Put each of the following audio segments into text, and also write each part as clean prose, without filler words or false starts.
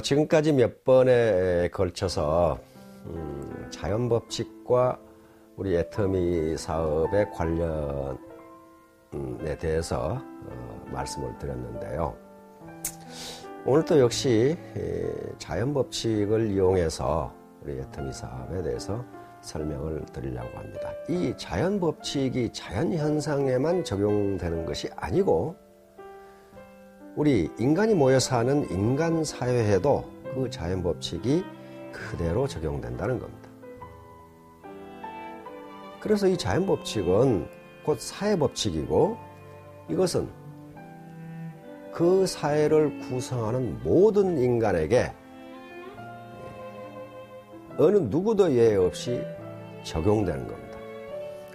지금까지 몇 번에 걸쳐서 자연법칙과 우리 애터미 사업의 관련에 대해서 말씀을 드렸는데요. 오늘 또 역시 자연법칙을 이용해서 우리 애터미 사업에 대해서 설명을 드리려고 합니다. 이 자연법칙이 자연현상에만 적용되는 것이 아니고 우리 인간이 모여 사는 인간 사회에도 그 자연법칙이 그대로 적용된다는 겁니다. 그래서 이 자연법칙은 곧 사회법칙이고 이것은 그 사회를 구성하는 모든 인간에게 어느 누구도 예외 없이 적용되는 겁니다.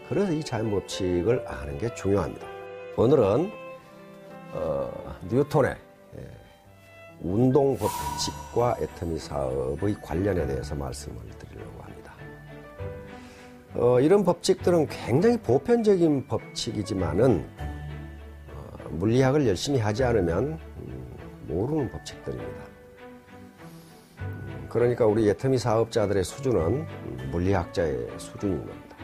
그래서 이 자연법칙을 아는 게 중요합니다. 오늘은 뉴턴의 운동법칙과 애터미 사업의 관련에 대해서 말씀을 드리려고 합니다. 이런 법칙들은 굉장히 보편적인 법칙이지만은 물리학을 열심히 하지 않으면 모르는 법칙들입니다. 그러니까 우리 애터미 사업자들의 수준은 물리학자의 수준인 겁니다.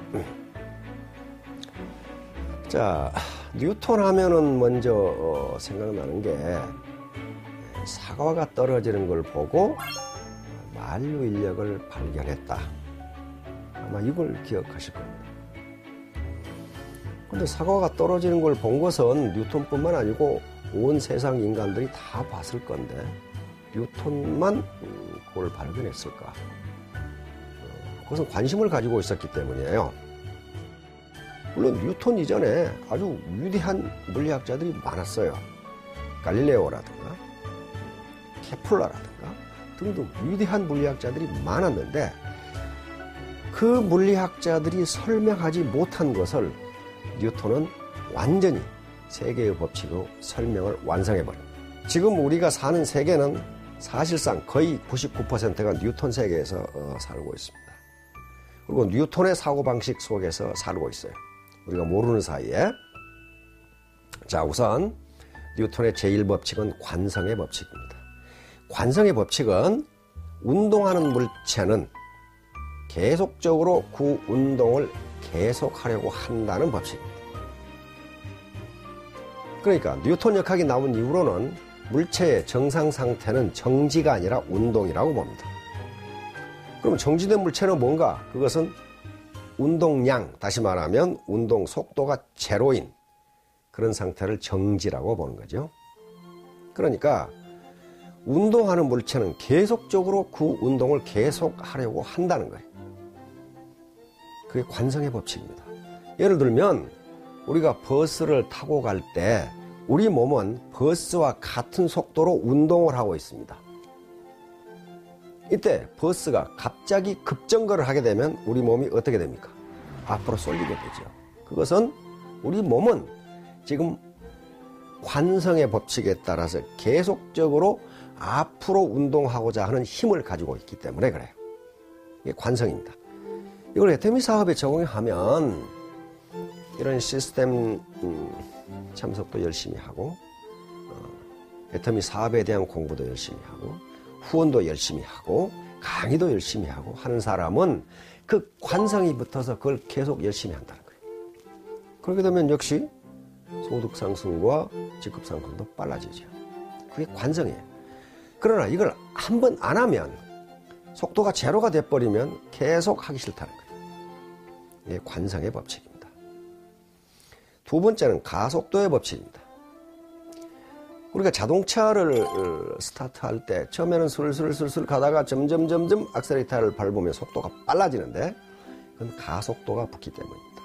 자, 뉴턴 하면은 먼저 생각나는 게 사과가 떨어지는 걸 보고 만류 인력을 발견했다. 아마 이걸 기억하실 겁니다. 근데 사과가 떨어지는 걸 본 것은 뉴턴뿐만 아니고 온 세상 인간들이 다 봤을 건데 뉴턴만 그걸 발견했을까? 그것은 관심을 가지고 있었기 때문이에요. 물론 뉴턴 이전에 아주 위대한 물리학자들이 많았어요. 갈릴레오라든가 케플러라든가 등등 위대한 물리학자들이 많았는데 그 물리학자들이 설명하지 못한 것을 뉴턴은 완전히 세계의 법칙으로 설명을 완성해버립니다. 지금 우리가 사는 세계는 사실상 거의 99%가 뉴턴 세계에서 살고 있습니다. 그리고 뉴턴의 사고방식 속에서 살고 있어요. 우리가 모르는 사이에. 자, 우선 뉴턴의 제1법칙은 관성의 법칙입니다. 관성의 법칙은 운동하는 물체는 계속적으로 그 운동을 계속하려고 한다는 법칙입니다. 그러니까 뉴턴 역학이 나온 이후로는 물체의 정상 상태는 정지가 아니라 운동이라고 봅니다. 그럼 정지된 물체는 뭔가? 그것은 운동량, 다시 말하면 운동 속도가 제로인 그런 상태를 정지라고 보는 거죠. 그러니까 운동하는 물체는 계속적으로 그 운동을 계속하려고 한다는 거예요. 그게 관성의 법칙입니다. 예를 들면 우리가 버스를 타고 갈 때 우리 몸은 버스와 같은 속도로 운동을 하고 있습니다. 이때 버스가 갑자기 급정거를 하게 되면 우리 몸이 어떻게 됩니까? 앞으로 쏠리게 되죠. 그것은 우리 몸은 지금 관성의 법칙에 따라서 계속적으로 앞으로 운동하고자 하는 힘을 가지고 있기 때문에 그래요. 이게 관성입니다. 이걸 애터미 사업에 적용하면 이런 시스템 참석도 열심히 하고 애터미 사업에 대한 공부도 열심히 하고 후원도 열심히 하고 강의도 열심히 하고 하는 사람은 그 관성이 붙어서 그걸 계속 열심히 한다는 거예요. 그렇게 되면 역시 소득 상승과 직급 상승도 빨라지죠. 그게 관성이에요. 그러나 이걸 한 번 안 하면 속도가 제로가 돼버리면 계속 하기 싫다는 거예요. 이게 관성의 법칙입니다. 두 번째는 가속도의 법칙입니다. 우리가 자동차를 스타트할 때 처음에는 슬슬 가다가 점점 악셀레이터를 밟으면 속도가 빨라지는데 그건 가속도가 붙기 때문입니다.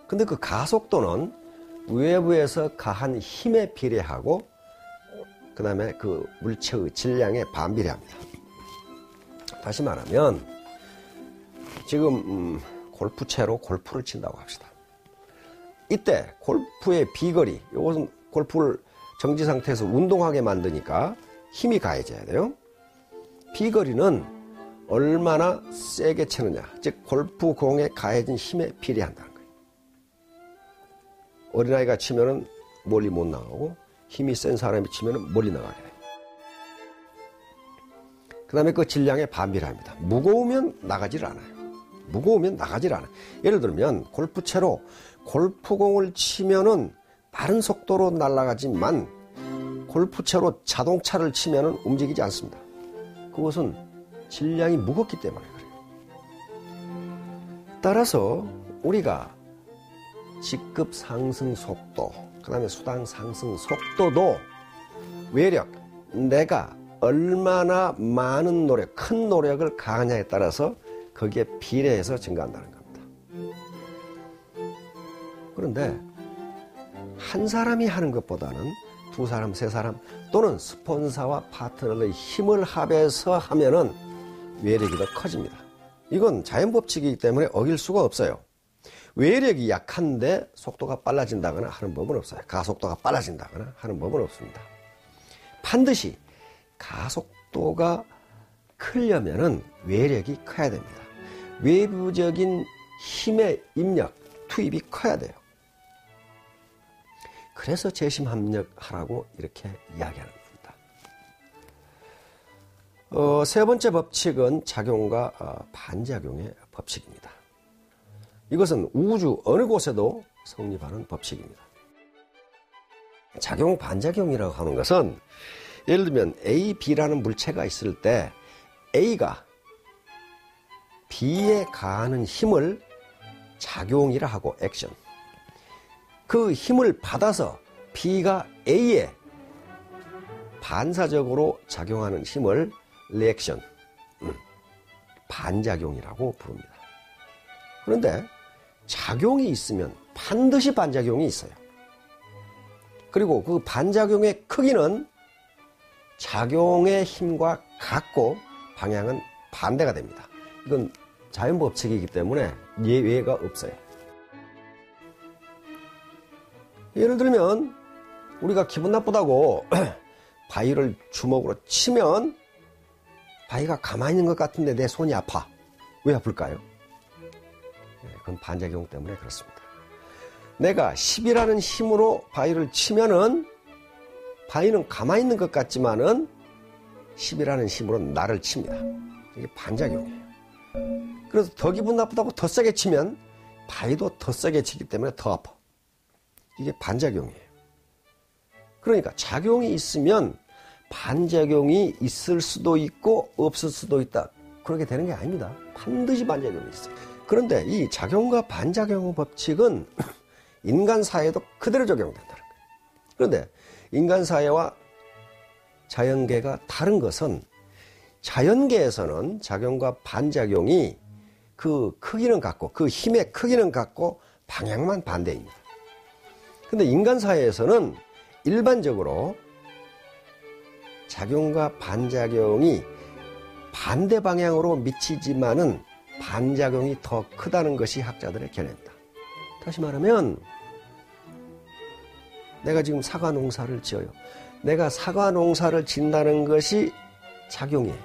근데 그 가속도는 외부에서 가한 힘에 비례하고 그 다음에 그 물체의 질량에 반비례합니다. 다시 말하면 지금 골프채로 골프를 친다고 합시다. 이때 골프의 비거리, 이것은 골프를 정지 상태에서 운동하게 만드니까 힘이 가해져야 돼요. 비거리는 얼마나 세게 치느냐, 즉 골프공에 가해진 힘에 비례한다는 거예요. 어린아이가 치면은 멀리 못 나가고 힘이 센 사람이 치면 멀리 나가게 돼요. 그 다음에 그 질량에 반비례합니다. 무거우면 나가질 않아요. 무거우면 나가질 않아요. 예를 들면 골프채로 골프공을 치면은 빠른 속도로 날아가지만 골프채로 자동차를 치면은 움직이지 않습니다. 그것은 질량이 무겁기 때문에 그래요. 따라서 우리가 직급 상승 속도, 그 다음에 수당 상승 속도도 외력, 내가 얼마나 많은 노력, 큰 노력을 가하냐에 따라서 거기에 비례해서 증가한다는 겁니다. 그런데 한 사람이 하는 것보다는 두 사람, 세 사람 또는 스폰서와 파트너의 힘을 합해서 하면은 외력이 더 커집니다. 이건 자연법칙이기 때문에 어길 수가 없어요. 외력이 약한데 속도가 빨라진다거나 하는 법은 없어요. 가속도가 빨라진다거나 하는 법은 없습니다. 반드시 가속도가 크려면은 외력이 커야 됩니다. 외부적인 힘의 입력, 투입이 커야 돼요. 그래서 재심합력하라고 이렇게 이야기하는 겁니다. 세 번째 법칙은 작용과 반작용의 법칙입니다. 이것은 우주 어느 곳에도 성립하는 법칙입니다. 작용, 반작용이라고 하는 것은 예를 들면 A, B라는 물체가 있을 때 A가 B에 가하는 힘을 작용이라 하고 액션, 그 힘을 받아서 B가 A에 반사적으로 작용하는 힘을 리액션, 반작용이라고 부릅니다. 그런데 작용이 있으면 반드시 반작용이 있어요. 그리고 그 반작용의 크기는 작용의 힘과 같고 방향은 반대가 됩니다. 이건 자연법칙이기 때문에 예외가 없어요. 예를 들면 우리가 기분 나쁘다고 바위를 주먹으로 치면 바위가 가만히 있는 것 같은데 내 손이 아파. 왜 아플까요? 그건 반작용 때문에 그렇습니다. 내가 10이라는 힘으로 바위를 치면은 바위는 가만히 있는 것 같지만은 10이라는 힘으로 나를 칩니다. 이게 반작용이에요. 그래서 더 기분 나쁘다고 더 세게 치면 바위도 더 세게 치기 때문에 더 아파. 이게 반작용이에요. 그러니까 작용이 있으면 반작용이 있을 수도 있고 없을 수도 있다. 그렇게 되는 게 아닙니다. 반드시 반작용이 있어요. 그런데 이 작용과 반작용의 법칙은 인간 사회에도 그대로 적용된다는 거예요. 그런데 인간 사회와 자연계가 다른 것은 자연계에서는 작용과 반작용이 그 크기는 같고 그 힘의 크기는 같고 방향만 반대입니다. 근데 인간 사회에서는 일반적으로 작용과 반작용이 반대 방향으로 미치지만은 반작용이 더 크다는 것이 학자들의 견해입니다. 다시 말하면 내가 지금 사과 농사를 지어요. 내가 사과 농사를 짓는다는 것이 작용이에요.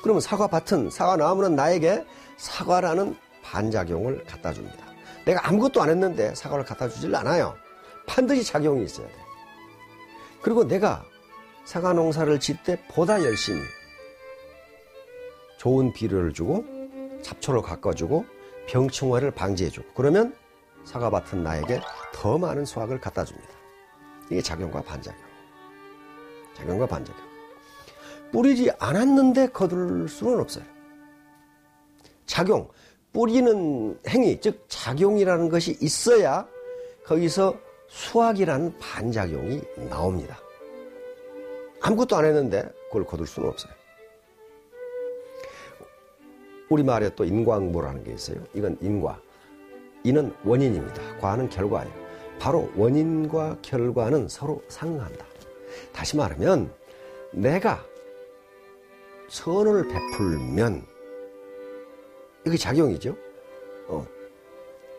그러면 사과밭은, 사과나무는 나에게 사과라는 반작용을 갖다 줍니다. 내가 아무것도 안 했는데 사과를 갖다 주질 않아요. 반드시 작용이 있어야 돼요. 그리고 내가 사과 농사를 짓 때 보다 열심히 좋은 비료를 주고 잡초를 깎아주고 병충해를 방지해주고 그러면 사과밭은 나에게 더 많은 수확을 갖다 줍니다. 이게 작용과 반작용. 작용과 반작용. 뿌리지 않았는데 거둘 수는 없어요. 작용, 뿌리는 행위, 즉 작용이라는 것이 있어야 거기서 수확이라는 반작용이 나옵니다. 아무것도 안 했는데 그걸 거둘 수는 없어요. 우리말에 또 인과응보라는 게 있어요. 이건 인과. 인은 원인입니다. 과는 결과예요. 바로 원인과 결과는 서로 상응한다. 다시 말하면 내가 선을 베풀면 이게 작용이죠.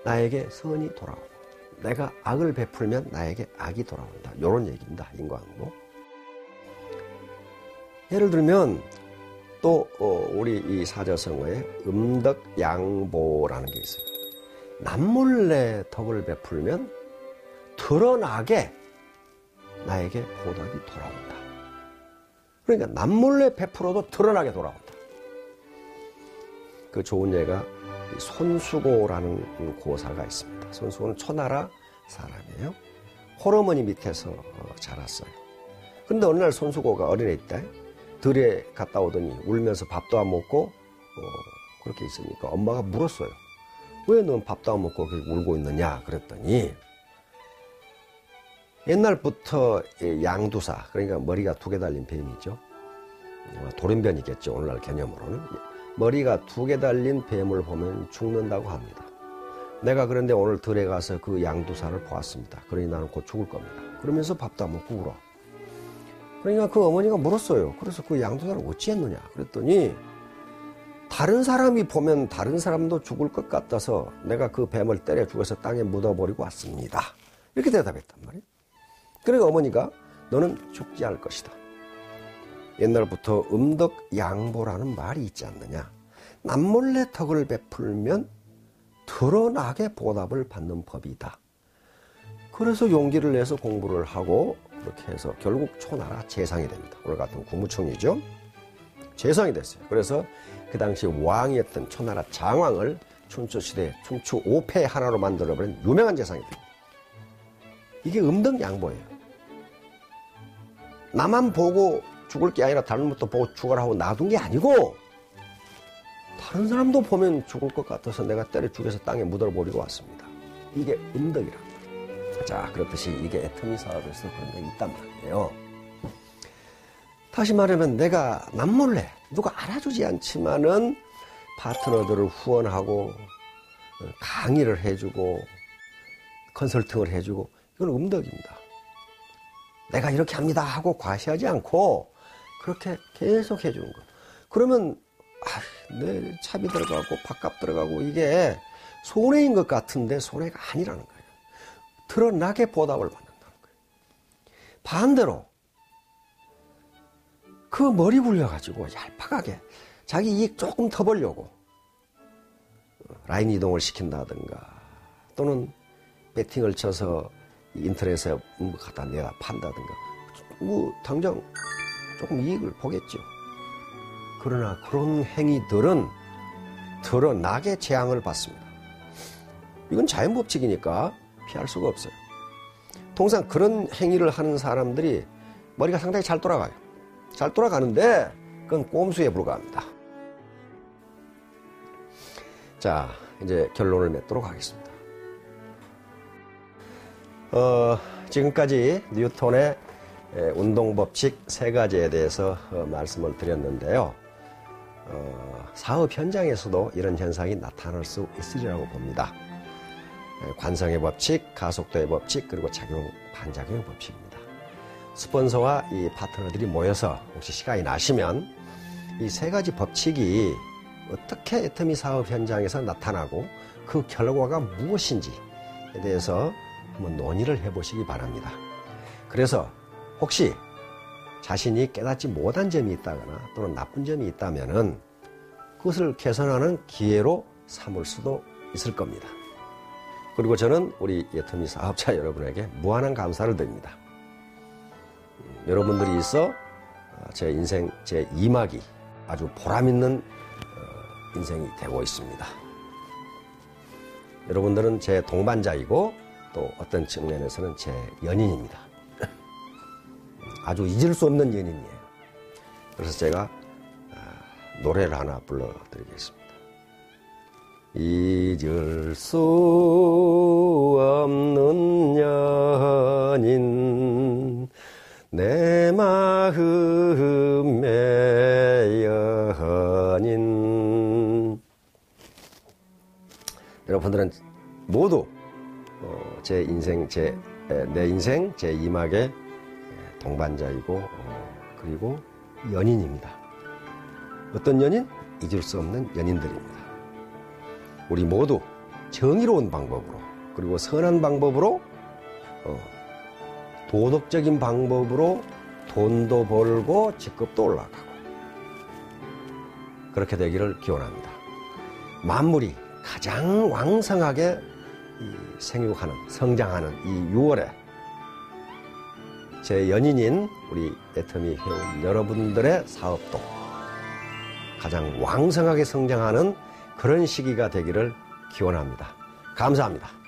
나에게 선이 돌아오고 내가 악을 베풀면 나에게 악이 돌아온다. 이런 얘기입니다. 인과응보. 예를 들면 또 우리 이 사자성어에 음덕양보라는 게 있어요. 남몰래 덕을 베풀면 드러나게 나에게 보답이 돌아온다. 그러니까 남몰래 베풀어도 드러나게 돌아온다. 그 좋은 예가 손수고라는 고사가 있습니다. 손수고는 초나라 사람이에요. 홀어머니 밑에서 자랐어요. 그런데 어느 날 손수고가 어린애 때 들에 갔다 오더니 울면서 밥도 안 먹고 그렇게 있으니까 엄마가 물었어요. 왜 넌 밥도 안 먹고 그렇게 울고 있느냐 그랬더니 옛날부터 양두사, 그러니까 머리가 2개 달린 뱀이 있죠. 돌연변이겠죠, 오늘날 개념으로는. 머리가 2개 달린 뱀을 보면 죽는다고 합니다. 내가 그런데 오늘 들에 가서 그 양두사를 보았습니다. 그러니 나는 곧 죽을 겁니다. 그러면서 밥도 안 먹고 울어. 그러니까 그 어머니가 물었어요. 그래서 그 양두사를 어찌했느냐 그랬더니 다른 사람이 보면 다른 사람도 죽을 것 같아서 내가 그 뱀을 때려 죽여서 땅에 묻어버리고 왔습니다. 이렇게 대답했단 말이에요. 그러니까 어머니가 너는 죽지 않을 것이다. 옛날부터 음덕양보라는 말이 있지 않느냐. 남몰래 덕을 베풀면 드러나게 보답을 받는 법이다. 그래서 용기를 내서 공부를 하고 그렇게 해서 결국 초나라 재상이 됩니다. 오늘 같은 국무총리죠. 재상이 됐어요. 그래서 그 당시 왕이었던 초나라 장왕을 춘추시대 춘추 5패 하나로 만들어버린 유명한 재상이 됩니다. 이게 음덕양보예요. 나만 보고 죽을 게 아니라 다른 것도 보고 죽어라 하고 놔둔 게 아니고 다른 사람도 보면 죽을 것 같아서 내가 때려 죽여서 땅에 묻어버리고 왔습니다. 이게 음덕이랍니다. 자, 그렇듯이 이게 애터미 사업에서 그런 게 있단 말이에요. 다시 말하면 내가 남몰래 누가 알아주지 않지만은 파트너들을 후원하고 강의를 해주고 컨설팅을 해주고 이건 음덕입니다. 내가 이렇게 합니다 하고 과시하지 않고 그렇게 계속 해주는 거. 그러면 내 차비 들어가고 밥값 들어가고 이게 손해인 것 같은데 손해가 아니라는 거예요. 드러나게 보답을 받는다는 거예요. 반대로 그 머리 굴려가지고 얄팍하게 자기 이익 조금 더 벌려고 라인 이동을 시킨다든가 또는 배팅을 쳐서 인터넷에 갖다 내가 판다든가 당장 조금 이익을 보겠죠. 그러나 그런 행위들은 드러나게 재앙을 받습니다. 이건 자연법칙이니까 피할 수가 없어요. 통상 그런 행위를 하는 사람들이 머리가 상당히 잘 돌아가요. 잘 돌아가는데 그건 꼼수에 불과합니다. 자, 이제 결론을 맺도록 하겠습니다. 지금까지 뉴턴의 운동법칙 3가지에 대해서 말씀을 드렸는데요. 사업 현장에서도 이런 현상이 나타날 수 있으리라고 봅니다. 관성의 법칙, 가속도의 법칙, 그리고 작용, 반작용의 법칙입니다. 스폰서와 이 파트너들이 모여서 혹시 시간이 나시면 이 3가지 법칙이 어떻게 애터미 사업 현장에서 나타나고 그 결과가 무엇인지에 대해서 한번 논의를 해보시기 바랍니다. 그래서 혹시 자신이 깨닫지 못한 점이 있다거나 또는 나쁜 점이 있다면은 그것을 개선하는 기회로 삼을 수도 있을 겁니다. 그리고 저는 우리 애터미 사업자 여러분에게 무한한 감사를 드립니다. 여러분들이 있어 제 인생 제 2막이 아주 보람있는 인생이 되고 있습니다. 여러분들은 제 동반자이고 또 어떤 측면에서는 제 연인입니다. 아주 잊을 수 없는 연인이에요. 그래서 제가 노래를 하나 불러드리겠습니다. 잊을 수 없는 연인 내 마음의 연인. 여러분들은 모두 제 인생 내 인생 제 2막의 동반자이고 그리고 연인입니다. 어떤 연인? 잊을 수 없는 연인들입니다. 우리 모두 정의로운 방법으로 그리고 선한 방법으로 도덕적인 방법으로 돈도 벌고 직급도 올라가고 그렇게 되기를 기원합니다. 만물이 가장 왕성하게 생육하는 성장하는 이 6월에 제 연인인 우리 애터미 회원 여러분들의 사업도 가장 왕성하게 성장하는 그런 시기가 되기를 기원합니다. 감사합니다.